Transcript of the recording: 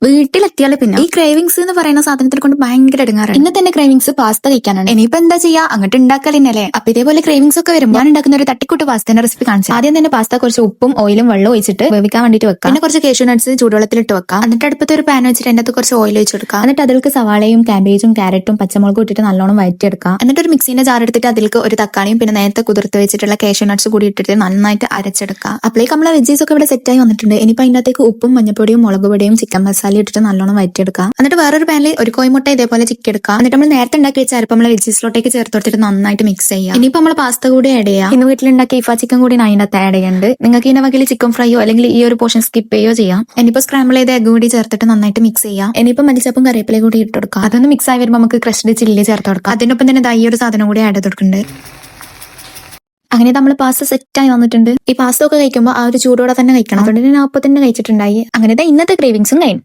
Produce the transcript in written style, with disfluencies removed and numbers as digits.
വീട്ടിലെത്തിയാല് പിന്നെ ഈ ക്രേവിങ്സ് എന്ന് പറയുന്ന സാധനത്തിനെ കൊണ്ട് ഭയങ്കര എടുങ്ങാറാണ്. ഇന്നത്തെ എന്റെ ക്രേവിങ്സ് പാസ്ത കഴിക്കാനാണ്. ഇനിയിപ്പോ എന്താ ചെയ്യാ, അങ്ങോട്ട് ഉണ്ടാക്കലിന്നല്ലേ. അപ്പൊ ഇതേപോലെ ക്രേവിങ്സ് ഒക്കെ വരുമ്പോൾ ഞാൻ ഉണ്ടാക്കുന്ന ഒരു തട്ടിക്കൂട്ട് പാസ്തേന്റെ റെസിപ്പി കാണിച്ചു. ആദ്യം തന്നെ പാസ്ത കുറച്ച് ഉപ്പും ഓയിലും വെള്ളം ഒഴിച്ചിട്ട് വേവിക്കാൻ വേണ്ടിട്ട് വെക്കാം. പിന്നെ കുറച്ച് കേഷ്യൂ നട്ട്സ് ചൂടുവെള്ളത്തിലിട്ട് വെക്കാം. എന്നിട്ട് അടുപ്പത്ത് ഒരു പാൻ വെച്ചിട്ട് അതിനകത്ത് കുറച്ച് ഓയിൽ ഒഴിച്ച് കൊടുക്കാം. എന്നിട്ട് അതിലേക്ക് സവാളയും കാബേജും ക്യാരറ്റും പച്ചമുളകും ഇട്ടിട്ട് നല്ലോണം വഴറ്റിയെടുക്കാം. എന്നിട്ട് ഒരു മിക്സിന്റെ ജാർ എടുത്തിട്ട് അതിലേക്ക് ഒരു തക്കാളിയും പിന്നെ നേരത്തെ കുതിർത്ത് വെച്ചിട്ടുള്ള കേഷ്യൂ നട്ട്സ് കൂടി ഇട്ടിട്ട് നന്നായിട്ട് അരച്ചെടുക്കാം. അപ്പോഴേക്ക് നമ്മളെ വെജീസ് ഒക്കെ ഇവിടെ സെറ്റായി വന്നിട്ടുണ്ട്. ഇനിയിപ്പോ അതിനകത്തേക്ക് ഉപ്പും മഞ്ഞപ്പൊടിയും മുളക് പൊടിയും ചിക്കൻ മസാല ഇട്ടിട്ട് നല്ലോണം വഴറ്റിയെടുക്കാം. എന്നിട്ട് വേറൊരു പാനിൽ ഒരു കോഴിമുട്ട ഇതേപോലെ ചിക്കെടുക്കാം. എന്നിട്ട് നമ്മൾ നേരത്തെ ഉണ്ടാക്കി വെച്ച അരപ്പ് നമ്മൾ വെജീസിലോട്ടേക്ക് ചേർത്ത് കൊടുത്തിട്ട് നന്നായിട്ട് മിക്സ് ചെയ്യാം. ഇനിയിപ്പോ നമ്മൾ പാസ്ത കൂടി ആഡ് ചെയ്യാം. ഇന്ന് വീട്ടിലുണ്ടാക്കിയ ഇഫ ചിക്കൻ കൂടി അതിനകത്ത് ആഡ് ചെയ്യുന്നുണ്ട്. നിങ്ങൾക്ക് ഇതിന്റെ വകയിൽ ചിക്കൻ ഫ്രൈയോ അല്ലെങ്കിൽ ഈ ഒരു പോർഷൻ സ്കിപ്പ് ചെയ്യോ ചെയ്യാം. ഇനിയിപ്പോ സ്ക്രാമ്പിൾ ചെയ്ത എഗ് കൂടി ചേർത്തിട്ട് നന്നായിട്ട് മിക്സ് ചെയ്യാം. ഇനിയിപ്പോ മല്ലിച്ചപ്പും കറിവേപ്പിലയും കൂടി ഇട്ട് കൊടുക്കാം. അതൊന്ന് മിക്സ് ആയി വരുമ്പോൾ നമുക്ക് ക്രഷ്ഡ് ചില്ലി ചേർത്ത് കൊടുക്കാം. അതിനൊപ്പം തന്നെ ഈ ഒരു സാധനം കൂടി ആഡ് ചെയ്ത് കൊടുക്കുന്നുണ്ട്. അങ്ങനെ നമ്മൾ പാസ്ത സെറ്റായി വന്നിട്ടുണ്ട്. ഈ പാസ്ത ഒക്കെ കഴിക്കുമ്പോൾ ആ ഒരു ചൂടോടെ തന്നെ കഴിക്കണം. അതുകൊണ്ട് ഞാൻ അപ്പം തന്നെ കഴിച്ചിട്ടുണ്ടായി. അങ്ങനെ ഇന്നത്തെ ക്രേവിങ്സും കഴിഞ്ഞു.